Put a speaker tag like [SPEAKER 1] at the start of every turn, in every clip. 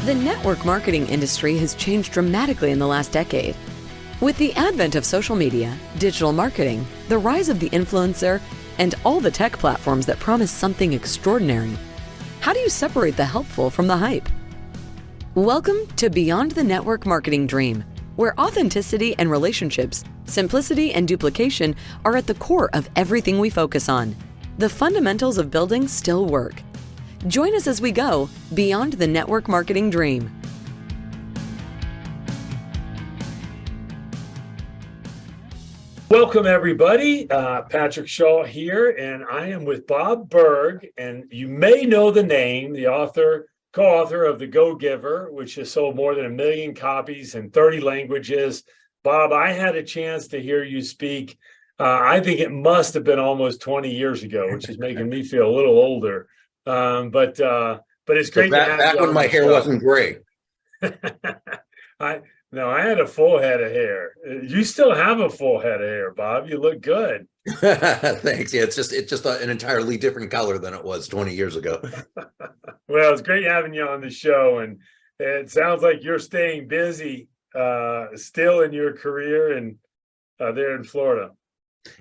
[SPEAKER 1] The network marketing industry has changed dramatically in the last decade. With the advent of social media, digital marketing, the rise of the influencer, and all the tech platforms that promise something extraordinary, how do you separate the helpful from the hype? Welcome to Beyond the Network Marketing Dream, where authenticity and relationships, simplicity and duplication are at the core of everything we focus on. The fundamentals of building still work. Join us as we go beyond the network marketing dream.
[SPEAKER 2] Welcome, everybody. Patrick Shaw here, and I am with Bob Burg, and you may know the name, the co-author of The Go-Giver, which has sold more than 1 million copies in 30 languages. Bob, I had a chance to hear you speak. I think it must have been almost 20 years ago, which is making me feel a little older. But it's great to have you
[SPEAKER 3] back
[SPEAKER 2] on
[SPEAKER 3] when my
[SPEAKER 2] the
[SPEAKER 3] hair
[SPEAKER 2] show.
[SPEAKER 3] wasn't gray.
[SPEAKER 2] I had a full head of hair. You still have a full head of hair, Bob. You look good.
[SPEAKER 3] Thanks. Yeah, it's just an entirely different color than it was 20 years ago.
[SPEAKER 2] Well, it's great having you on the show, and it sounds like you're staying busy still in your career and there in Florida.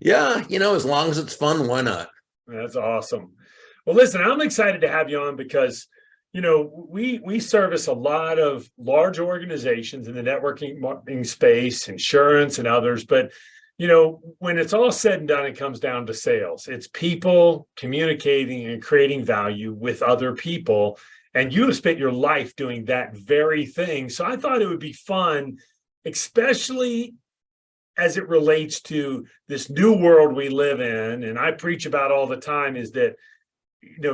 [SPEAKER 3] Yeah, as long as it's fun, why not?
[SPEAKER 2] That's awesome. Well, listen, I'm excited to have you on because, we service a lot of large organizations in the networking marketing space, insurance and others. But, when it's all said and done, it comes down to sales. It's people communicating and creating value with other people. And you have spent your life doing that very thing. So I thought it would be fun, especially as it relates to this new world we live in. And I preach about all the time is that,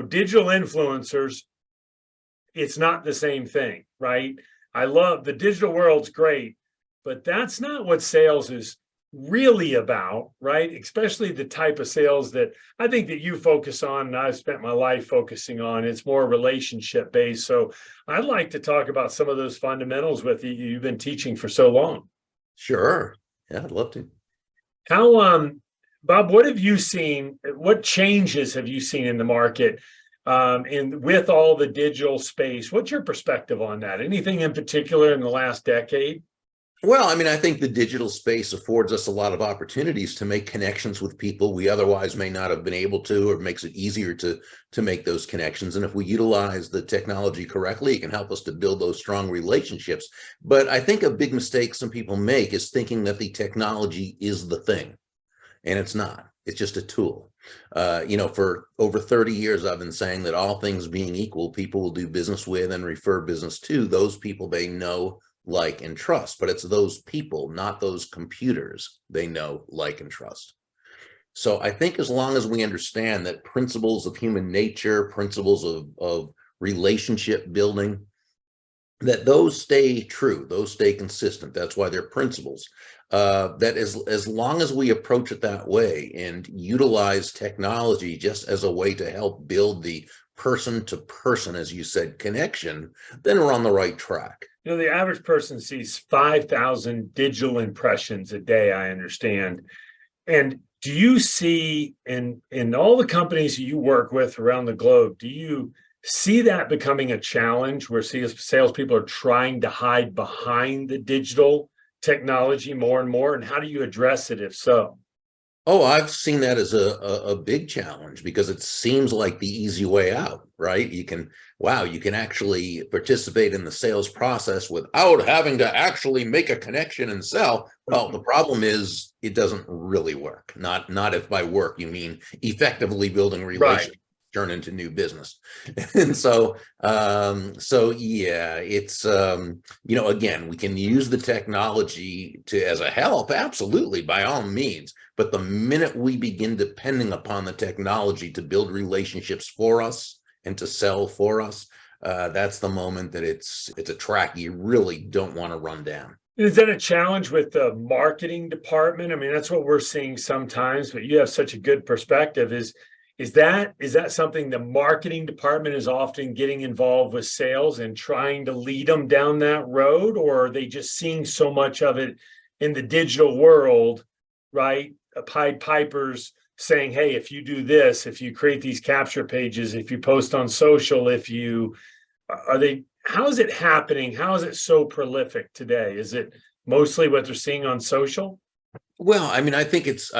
[SPEAKER 2] digital influencers, it's not the same thing, right? I love the digital world's great, but that's not what sales is really about, right? Especially the type of sales that I think that you focus on and I've spent my life focusing on. It's more relationship based. So I'd like to talk about some of those fundamentals with you. You've been teaching for so long.
[SPEAKER 3] Sure. Yeah, I'd love to.
[SPEAKER 2] How, Bob, what have you seen? What changes have you seen in the market and with all the digital space? What's your perspective on that? Anything in particular in the last decade?
[SPEAKER 3] Well, I think the digital space affords us a lot of opportunities to make connections with people we otherwise may not have been able to, or makes it easier to make those connections. And if we utilize the technology correctly, it can help us to build those strong relationships. But I think a big mistake some people make is thinking that the technology is the thing. And it's not. It's just a tool. For over 30 years, I've been saying that all things being equal, people will do business with and refer business to those people they know, like, and trust. But it's those people, not those computers, they know, like, and trust. So I think as long as we understand that principles of human nature, principles of relationship building, that those stay true, those stay consistent. That's why they're principles. That as long as we approach it that way and utilize technology just as a way to help build the person to person, as you said, connection, then we're on the right track.
[SPEAKER 2] The average person sees 5,000 digital impressions a day, I understand. And do you see in all the companies you work with around the globe, do you see that becoming a challenge where salespeople are trying to hide behind the digital technology more and more? And how do you address it if so?
[SPEAKER 3] Oh, I've seen that as a big challenge because it seems like the easy way out, right? You can actually participate in the sales process without having to actually make a connection and sell. Well, the problem is it doesn't really work. Not if by work you mean effectively building relationships. Right. Turn into new business. And so yeah, it's, again, we can use the technology as a help, absolutely, by all means. But the minute we begin depending upon the technology to build relationships for us and to sell for us, that's the moment that it's a track you really don't want to run down.
[SPEAKER 2] Is that a challenge with the marketing department? That's what we're seeing sometimes, but you have such a good perspective. Is that something the marketing department is often getting involved with sales and trying to lead them down that road? Or are they just seeing so much of it in the digital world, right? Pied Pipers saying, hey, if you do this, if you create these capture pages, if you post on social, how is it happening? How is it so prolific today? Is it mostly what they're seeing on social?
[SPEAKER 3] Well, I mean, I think it's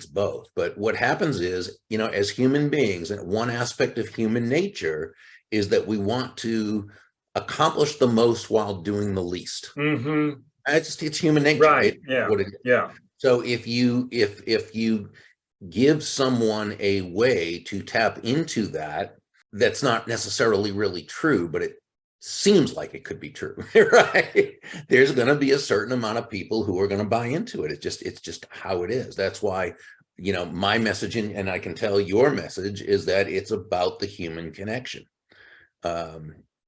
[SPEAKER 3] both. But what happens is, as human beings, and one aspect of human nature is that we want to accomplish the most while doing the least.
[SPEAKER 2] Mm-hmm.
[SPEAKER 3] It's human nature.
[SPEAKER 2] Right.
[SPEAKER 3] It's
[SPEAKER 2] Yeah.
[SPEAKER 3] what it is.
[SPEAKER 2] Yeah.
[SPEAKER 3] So if you give someone a way to tap into that, that's not necessarily really true, but it seems like it could be true, right? There's going to be a certain amount of people who are going to buy into it. It's just how it is. That's why, my messaging, and I can tell your message, is that it's about the human connection.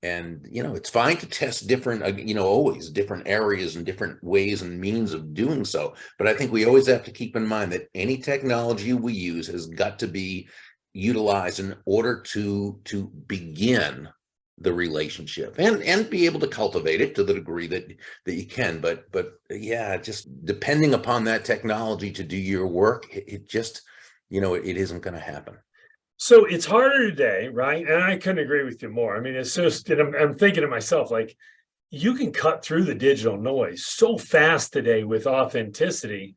[SPEAKER 3] And it's fine to test different, always different areas and different ways and means of doing so. But I think we always have to keep in mind that any technology we use has got to be utilized in order to begin the relationship and be able to cultivate it to the degree that you can. But yeah, just depending upon that technology to do your work, it just, it isn't going to happen.
[SPEAKER 2] So it's harder today, right? And I couldn't agree with you more. I mean, it's just, and I'm thinking to myself, like, you can cut through the digital noise so fast today with authenticity,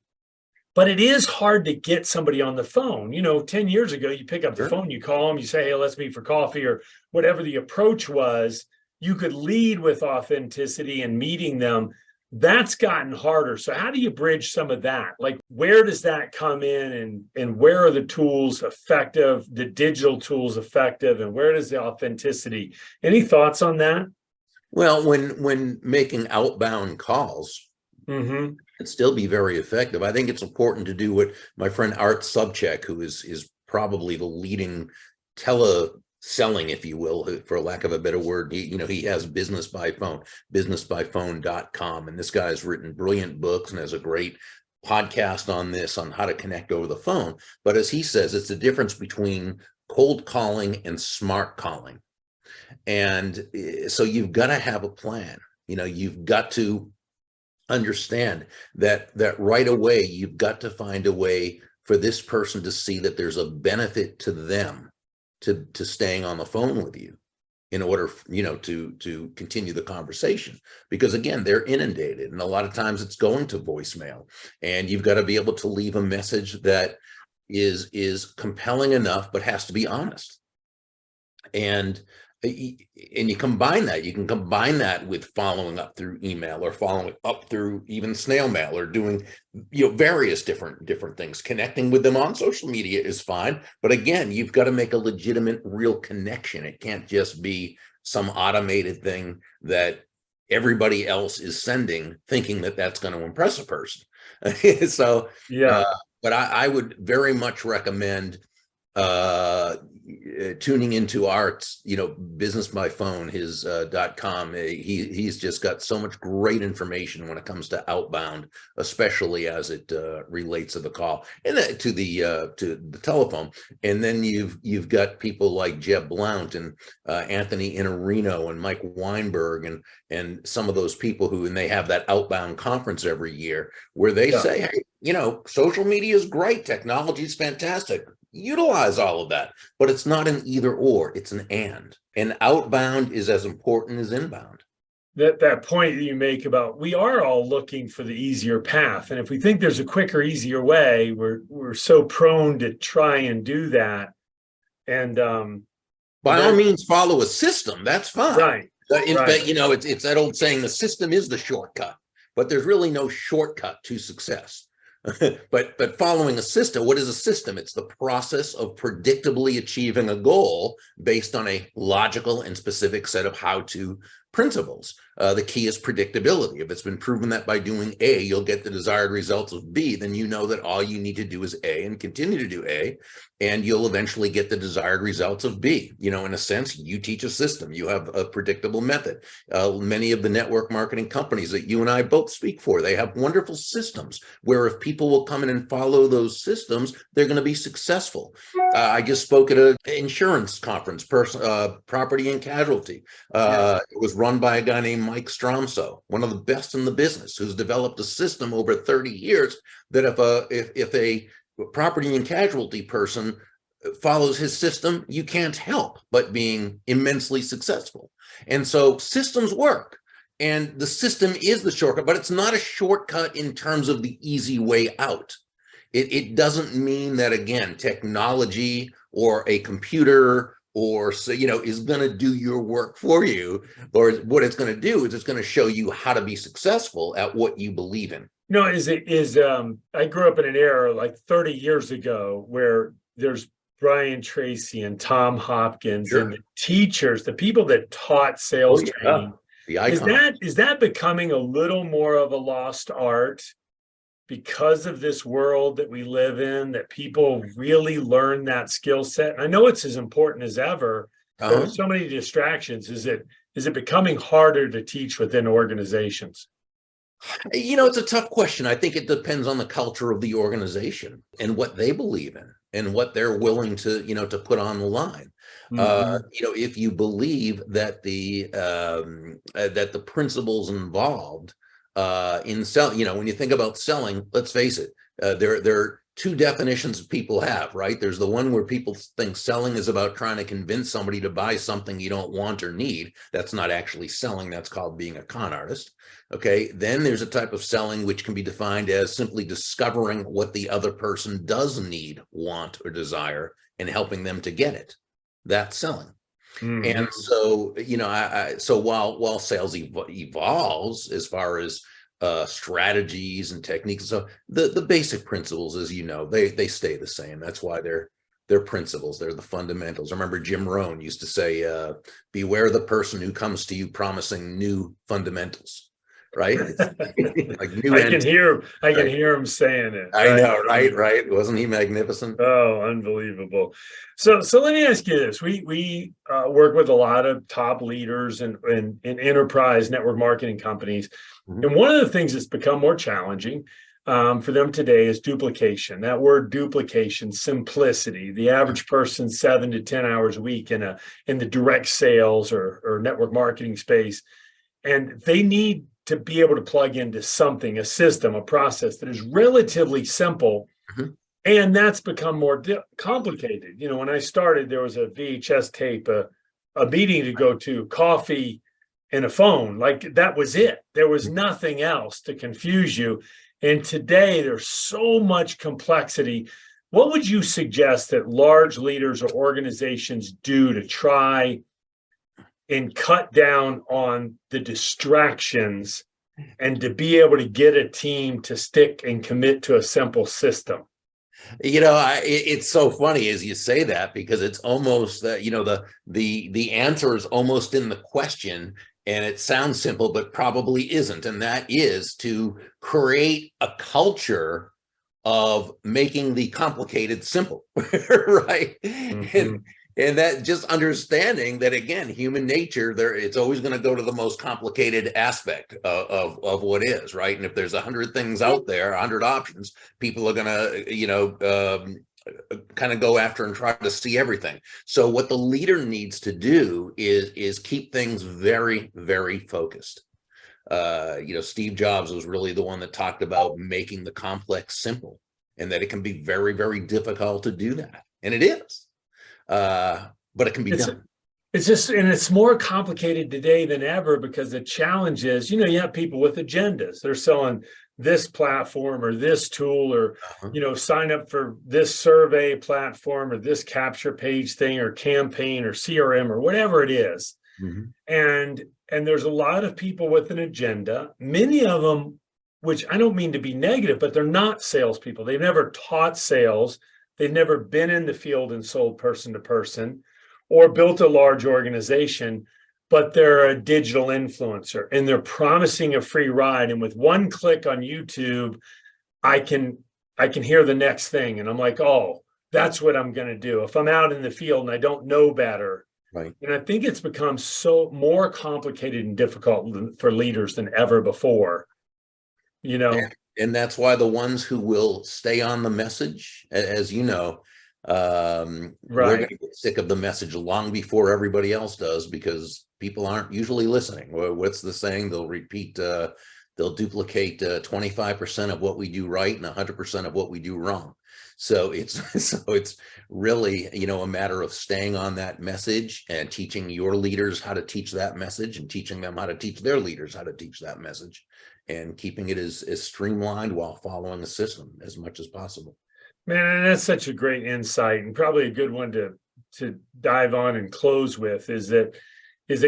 [SPEAKER 2] but it is hard to get somebody on the phone. 10 years ago, you pick up the phone, you call them, you say, hey, let's meet for coffee, or whatever the approach was. You could lead with authenticity and meeting them. That's gotten harder. So how do you bridge some of that? Like, where does that come in, and where are the tools effective, the digital tools effective, and where does the authenticity? Any thoughts on that?
[SPEAKER 3] Well, when making outbound calls,
[SPEAKER 2] Mm-hmm.
[SPEAKER 3] it'd still be very effective. I think it's important to do what my friend Art Subcheck, who is probably the leading teleselling, if you will, for lack of a better word. He has Business by Phone, businessbyphone.com. And this guy's written brilliant books and has a great podcast on this, on how to connect over the phone. But as he says, it's the difference between cold calling and smart calling. And so you've got to have a plan. You've got to understand that right away, you've got to find a way for this person to see that there's a benefit to them to staying on the phone with you in order, to continue the conversation. Because again, they're inundated, and a lot of times it's going to voicemail, and you've got to be able to leave a message that is compelling enough, but has to be honest. And you can combine that with following up through email, or following up through even snail mail, or doing various different things. Connecting with them on social media is fine, but again, you've got to make a legitimate, real connection. It can't just be some automated thing that everybody else is sending, thinking that that's going to impress a person. So
[SPEAKER 2] Yeah.
[SPEAKER 3] but I would very much recommend tuning into Art's, Business by Phone, his .com. He's just got so much great information when it comes to outbound, especially as it relates to the call and to the telephone. And then you've got people like Jeb Blount and Anthony Iannarino and Mike Weinberg and some of those people and they have that outbound conference every year where they say, hey, social media is great, technology is fantastic. Utilize all of that, but it's not an either or, it's an and outbound is as important as inbound.
[SPEAKER 2] That point that you make about, we are all looking for the easier path, and if we think there's a quicker, easier way, we're so prone to try and do that. And
[SPEAKER 3] by all means, follow a system. That's fine.
[SPEAKER 2] Right.
[SPEAKER 3] In fact, it's that old saying, the system is the shortcut, but there's really no shortcut to success. But following a system, what is a system? It's the process of predictably achieving a goal based on a logical and specific set of how-to principles. The key is predictability. If it's been proven that by doing A, you'll get the desired results of B, then you know that all you need to do is A and continue to do A, and you'll eventually get the desired results of B. In a sense, you teach a system. You have a predictable method. Many of the network marketing companies that you and I both speak for, they have wonderful systems where if people will come in and follow those systems, they're going to be successful. I just spoke at an insurance conference, property and casualty. It was run by a guy named Mike Stromso, one of the best in the business, who's developed a system over 30 years that if a property and casualty person follows his system, you can't help but being immensely successful. And so systems work. And the system is the shortcut, but it's not a shortcut in terms of the easy way out. It doesn't mean that, again, technology or a computer or, is going to do your work for you. Or what it's going to do is it's going to show you how to be successful at what you believe in.
[SPEAKER 2] I grew up in an era like 30 years ago where there's Brian Tracy and Tom Hopkins and the teachers, the people that taught sales training.
[SPEAKER 3] The icon.
[SPEAKER 2] Is that becoming a little more of a lost art because of this world that we live in, that people really learn that skill set? And I know it's as important as ever. There are so many distractions. Is it becoming harder to teach within organizations?
[SPEAKER 3] It's a tough question. I think it depends on the culture of the organization and what they believe in and what they're willing to, to put on the line. If you believe that the principles involved in selling, when you think about selling, let's face it, there are two definitions people have, right? There's the one where people think selling is about trying to convince somebody to buy something you don't want or need. That's not actually selling. That's called being a con artist. Okay. Then there's a type of selling which can be defined as simply discovering what the other person does need, want, or desire and helping them to get it. That's selling. And so, so while sales evolves as far as strategies and techniques, so the basic principles, as they stay the same. That's why they're principles. They're the fundamentals. I remember Jim Rohn used to say, beware the person who comes to you promising new fundamentals. Right? Like new.
[SPEAKER 2] I can hear him saying it.
[SPEAKER 3] I know, right? Wasn't he magnificent?
[SPEAKER 2] Oh, unbelievable. So let me ask you this. We work with a lot of top leaders in enterprise network marketing companies. And one of the things that's become more challenging for them today is duplication. That word duplication, simplicity. The average person 7 to 10 hours a week in the direct sales or network marketing space. And they need to be able to plug into something, a system, a process that is relatively simple. And that's become more complicated. When I started, there was a VHS tape, a meeting to go to, coffee, and a phone. Like that was it. There was nothing else to confuse you. And today there's so much complexity. What would you suggest that large leaders or organizations do to try and cut down on the distractions and to be able to get a team to stick and commit to a simple system?
[SPEAKER 3] It's so funny as you say that, because it's almost the answer is almost in the question, and it sounds simple, but probably isn't. And that is to create a culture of making the complicated simple, right? And that just understanding that, again, human nature, it's always going to go to the most complicated aspect of what is, right? And if there's 100 things out there, 100 options, people are going to, kind of go after and try to see everything. So what the leader needs to do is keep things very, very focused. Steve Jobs was really the one that talked about making the complex simple, and that it can be very, very difficult to do that. And it is. But it can be done.
[SPEAKER 2] It's just, and it's more complicated today than ever, because the challenge is, you have people with agendas. They're selling this platform or this tool, or, sign up for this survey platform or this capture page thing or campaign or CRM or whatever it is. And there's a lot of people with an agenda, many of them, which I don't mean to be negative, but they're not salespeople. They've never taught sales. They've never been in the field and sold person to person or built a large organization, but they're a digital influencer and they're promising a free ride. And with one click on YouTube, I can hear the next thing. And I'm like, oh, that's what I'm going to do if I'm out in the field and I don't know better.
[SPEAKER 3] Right.
[SPEAKER 2] And I think it's become so more complicated and difficult for leaders than ever before,
[SPEAKER 3] And that's why the ones who will stay on the message, as we're going to get sick of the message long before everybody else does, because people aren't usually listening. What's the saying? They'll duplicate 25% of what we do right and 100% of what we do wrong. So it's really, a matter of staying on that message and teaching your leaders how to teach that message and teaching them how to teach their leaders how to teach that message and keeping it as streamlined while following a system as much as possible.
[SPEAKER 2] Man, that's such a great insight, and probably a good one to dive on and close with is that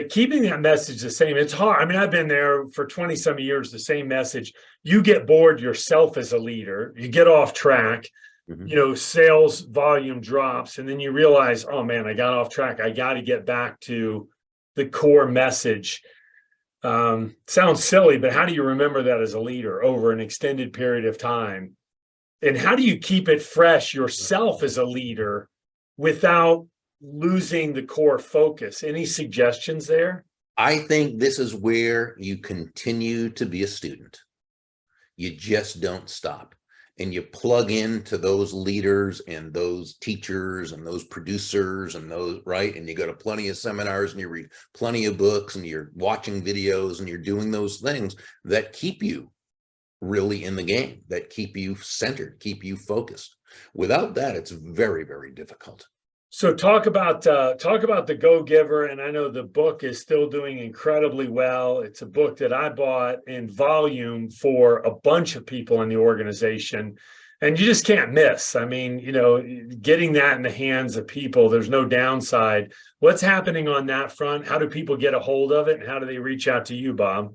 [SPEAKER 2] keeping that message the same. It's hard. I mean, I've been there for 20 some years, the same message. You get bored yourself as a leader, you get off track, sales volume drops, and then you realize, oh man, I got off track. I got to get back to the core message. Sounds silly, but how do you remember that as a leader over an extended period of time? And how do you keep it fresh yourself as a leader without losing the core focus? Any suggestions there?
[SPEAKER 3] I think this is where you continue to be a student. You just don't stop. And you plug into those leaders and those teachers and those producers and those, right? And you go to plenty of seminars and you read plenty of books and you're watching videos and you're doing those things that keep you really in the game, that keep you centered, keep you focused. Without that, it's very, very difficult.
[SPEAKER 2] So talk about the Go Giver, and I know the book is still doing incredibly well. It's a book that I bought in volume for a bunch of people in the organization, and you just can't miss. I mean, getting that in the hands of people, there's no downside. What's happening on that front? How do people get a hold of it, and how do they reach out to you, Bob?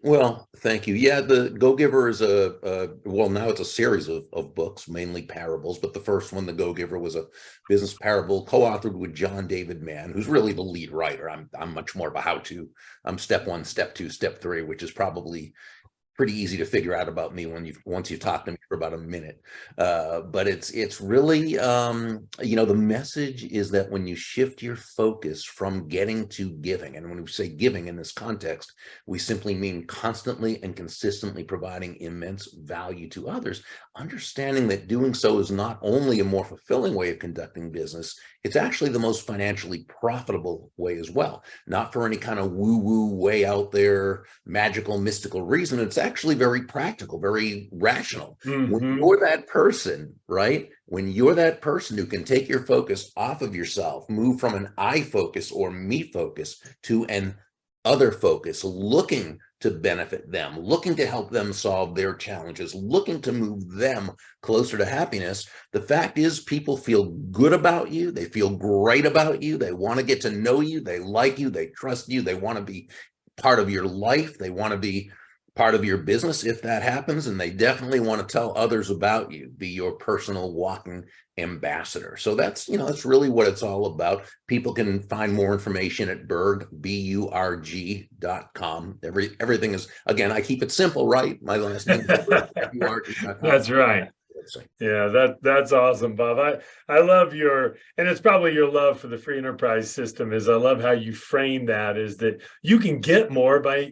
[SPEAKER 3] Well, thank you. Yeah, the Go Giver is now it's a series of books, mainly parables, but the first one, the Go Giver, was a business parable co-authored with John David Mann, who's really the lead writer. I'm much more of a how-to. I'm step 1, step 2, step 3, which is probably pretty easy to figure out about me once you talk to me for about a minute. But it's really, the message is that when you shift your focus from getting to giving, and when we say giving in this context, we simply mean constantly and consistently providing immense value to others, understanding that doing so is not only a more fulfilling way of conducting business, it's actually the most financially profitable way as well. Not for any kind of woo-woo way out there, magical, mystical reason. It's actually very practical, very rational. When you're that person, right? When you're that person who can take your focus off of yourself, move from an I focus or me focus to an other focus, looking to benefit them, looking to help them solve their challenges, looking to move them closer to happiness. The fact is, people feel good about you. They feel great about you. They want to get to know you. They like you. They trust you. They want to be part of your life. They want to be part of your business if that happens. And they definitely want to tell others about you, be your personal walking ambassador. So that's really what it's all about. People can find more information at Burg, BURG.com. Everything is, again, I keep it simple, right? My last name is BURG.com.
[SPEAKER 2] That's right. Yeah, that's awesome, Bob. I love and it's probably your love for the free enterprise system. I love how you frame that, is that you can get more by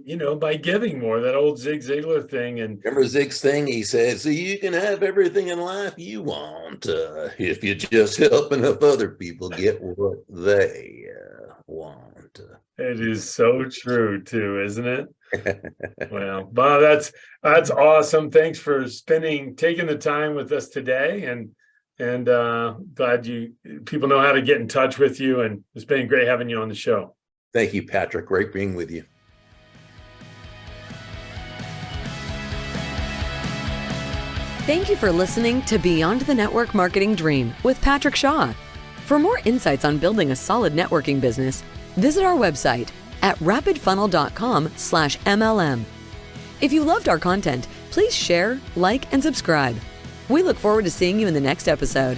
[SPEAKER 2] giving more, that old Zig Ziglar thing. And
[SPEAKER 3] remember Zig's thing? He said, so you can have everything in life you want if you just help enough other people get what they want.
[SPEAKER 2] It is so true too, isn't it? Well, Bob, that's awesome. Thanks for taking the time with us today, and glad people know how to get in touch with you, and it's been great having you on the show.
[SPEAKER 3] Thank you, Patrick. Great being with you.
[SPEAKER 1] Thank you for listening to Beyond the Network Marketing Dream with Patrick Shaw. For more insights on building a solid networking business, visit our website at rapidfunnel.com/MLM. If you loved our content, please share, like, and subscribe. We look forward to seeing you in the next episode.